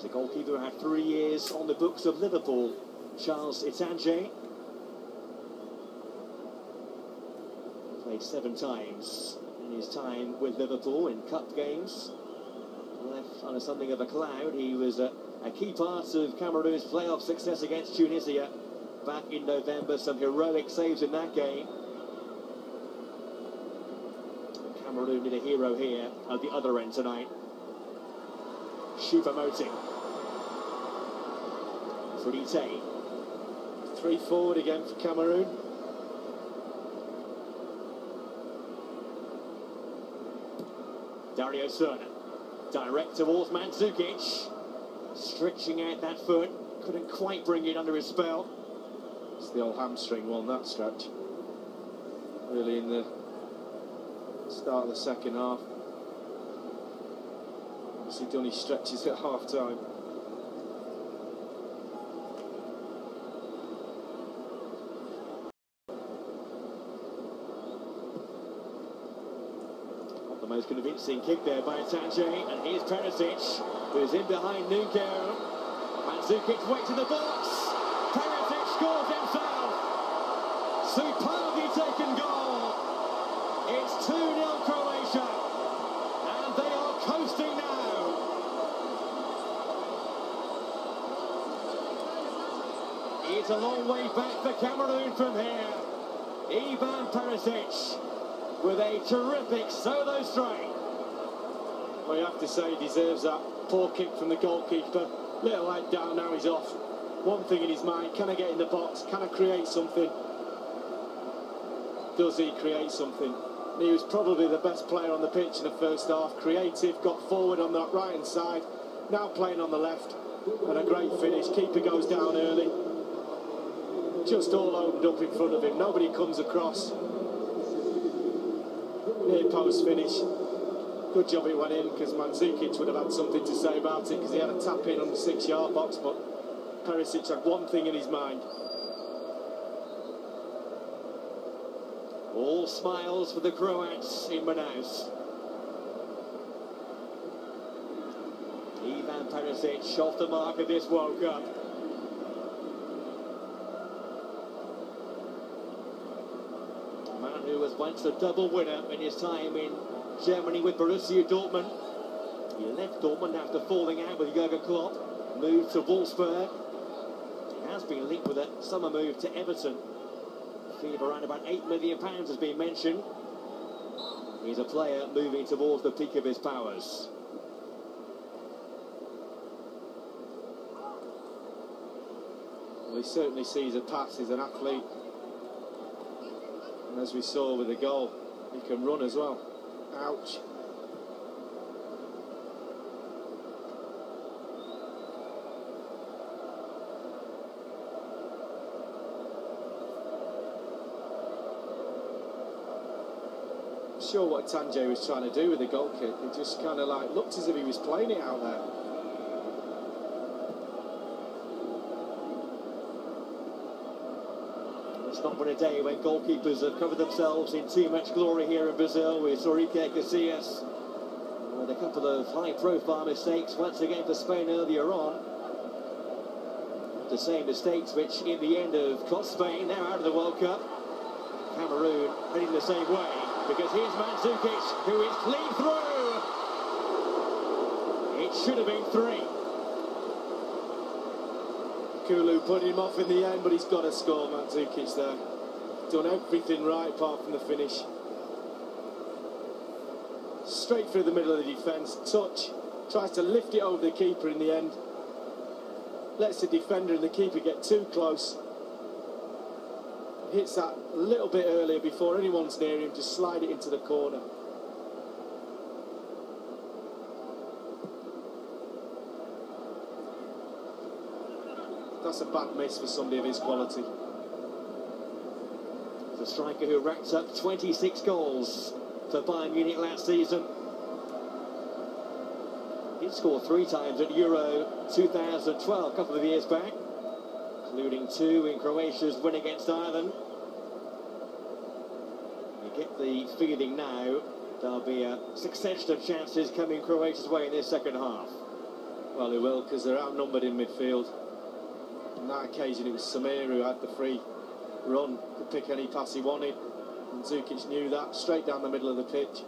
The goalkeeper who had 3 years on the books of Liverpool, Charles Itanje. Played 7 times in his time with Liverpool in cup games. Left under something of a cloud. He was a key part of Cameroon's playoff success against Tunisia back in November. Some heroic saves in that game. Cameroon need a hero here at the other end tonight. Choupo-Moting. Frite. 3 forward again for Cameroon. Dario Serna. Direct towards Mandzukic. Stretching out that foot. Couldn't quite bring it under his spell. It's the old hamstring one, that stretch. Really in the start of the second half. Obviously done his stretches at half time. Not the most convincing kick there by Itanje, and here's Perisic, who's in behind Nuno. Mandzukic waits in the box. Perisic scores himself. Superbly taken goal. It's 2-0 Croatia, and they are coasting now. It's a long way back for Cameroon from here. Ivan Perisic with a terrific solo strike. Well, you have to say he deserves that. Poor kick from the goalkeeper. Little let down, now he's off. One thing in his mind, can I get in the box? Can I create something? Does he create something? And he was probably the best player on the pitch in the first half. Creative, got forward on that right-hand side. Now playing on the left. And a great finish. Keeper goes down early. Just all opened up in front of him. Nobody comes across. Near post finish. Good job it went in, because Mandzukic would have had something to say about it, because he had a tap in on the 6-yard box, but Perisic had one thing in his mind. All smiles for the Croats in Manaus. Ivan Perisic off the mark of this World Cup. A man who was once a double winner in his time in Germany with Borussia Dortmund. He left Dortmund after falling out with Jurgen Klopp, moved to Wolfsburg. He has been linked with a summer move to Everton. A fee of around about £8 million has been mentioned. He's a player moving towards the peak of his powers. Well, he certainly sees a pass, he's an athlete. And as we saw with the goal, he can run as well. Ouch. I'm sure what Itanje was trying to do with the goal kick. It just kind of like looked as if he was playing it out there. It's not been a day when goalkeepers have covered themselves in too much glory here in Brazil. We saw Enrique Casillas with a couple of high-profile mistakes once again for Spain earlier on. The same mistakes which in the end have cost Spain, now out of the World Cup. Cameroon heading the same way, because here's Mandzukic, who is clean through. It should have been 3. Kulu put him off in the end, but he's got to score, Mandzukic there. Done everything right apart from the finish. Straight through the middle of the defence, touch, tries to lift it over the keeper in the end. Lets the defender and the keeper get too close. Hits that a little bit earlier before anyone's near him, just slide it into the corner. That's a bad miss for somebody of his quality. The striker who racked up 26 goals for Bayern Munich last season. He scored 3 times at Euro 2012, a couple of years back, including 2 in Croatia's win against Ireland. You get the feeling now there'll be a succession of chances coming Croatia's way in this second half. Well, he will, because they're outnumbered in midfield. On that occasion, it was Samir who had the free run, could pick any pass he wanted. And Zukic knew that, straight down the middle of the pitch.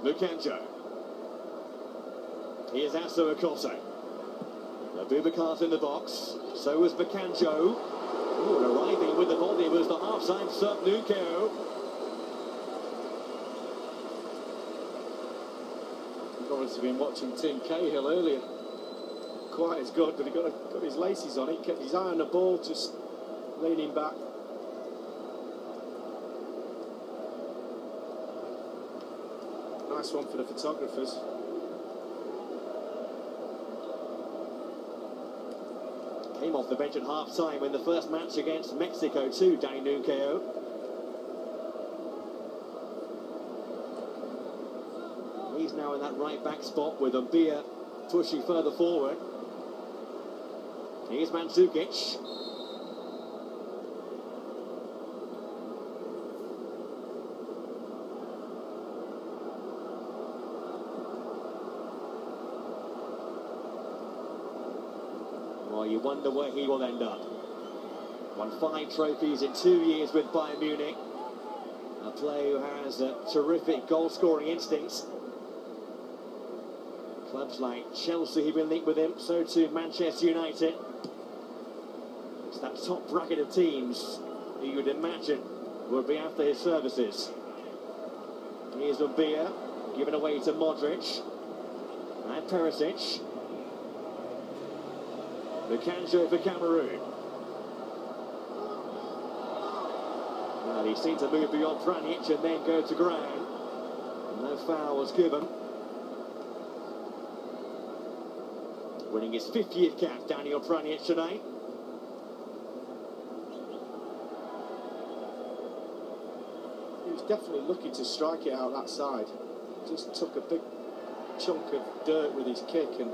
Mukanjo. Here's Asso Akoto. Abubakar's in the box. So was Mukanjo. Arriving with the volley was the half-time sub, Nuko. You've obviously been watching Tim Cahill earlier. Quite as good, but he got his laces on. He kept his eye on the ball, just leaning back. Nice one for the photographers. Came off the bench at half-time in the first match against Mexico too, Danny Nuko. He's now in that right-back spot with Mbia pushing further forward. Here's Mandzukic. Well, you wonder where he will end up. Won 5 trophies in 2 years with Bayern Munich. A player who has a terrific goal-scoring instincts. Clubs like Chelsea have been linked with him, so too Manchester United. It's that top bracket of teams who you would imagine would be after his services. Here's Mbia, given away to Modric. And Perisic. Mukanjo for Cameroon. Well, he seemed to move beyond Pjanic and then go to ground. No foul was given. Winning his 50th cap, Daniel Pjanic tonight. He was definitely looking to strike it out that side. Just took a big chunk of dirt with his kick and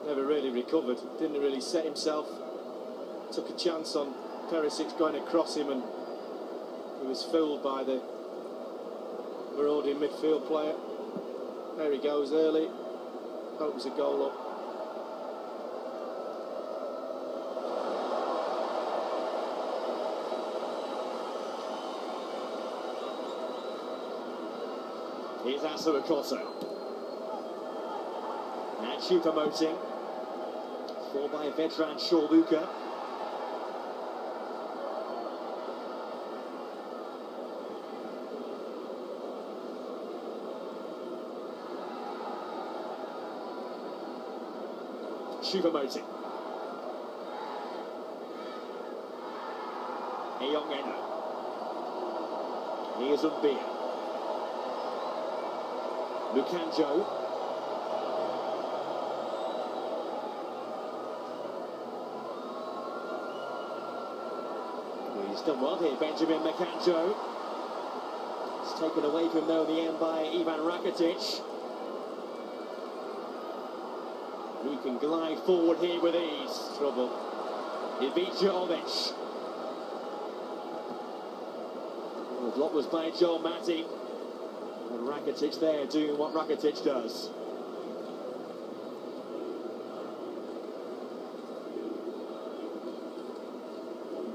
never really recovered. Didn't really set himself. Took a chance on Perisic going across him, and he was fooled by the marauding midfield player. There he goes early. Opens a goal up. Here's Asso Akoto. And Choupo-Moting. Fought by veteran Shorluka. Choupo-Moting. Eyongena. Here's Mbia. Mukanjo. He's done well here, Benjamin Mukanjo. It's taken away from him though in the end by Ivan Rakitic. He can glide forward here with ease. Trouble. Ivica Ovic. The block was by Joel Matip. And Rakitic there doing what Rakitic does.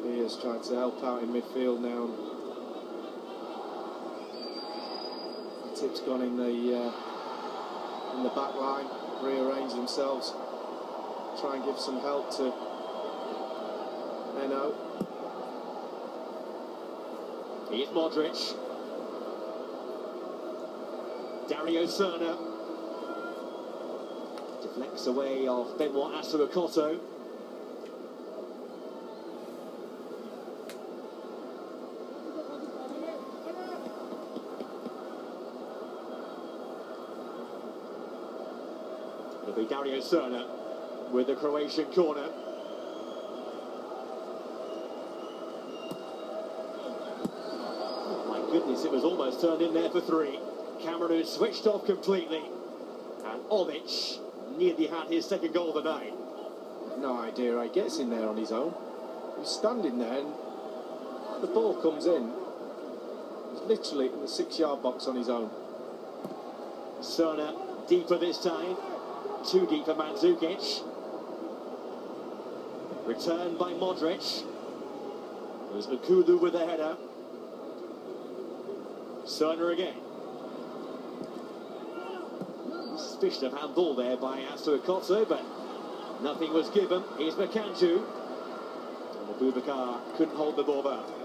Mbia's tried to help out in midfield now. Tip's gone in the back line, rearrange themselves, try and give some help to Eno. Here's Modric. Dario Serna deflects away of Benoit Asso Akoto. It'll be Dario Serna with the Croatian corner. Oh my goodness, it was almost turned in there for 3. Cameroon switched off completely, and Ovic nearly had his second goal of the night. No idea how he gets in there on his own. He's standing there and the ball comes in. He's literally in the 6-yard box on his own. Sona deeper this time. Too deep for Mandzukic. Returned by Modric. There's Nkulu with the header. Sona again. Suspicion of handball there by Asuakoto, but nothing was given. Here's Makanju. And Abubakar couldn't hold the ball back.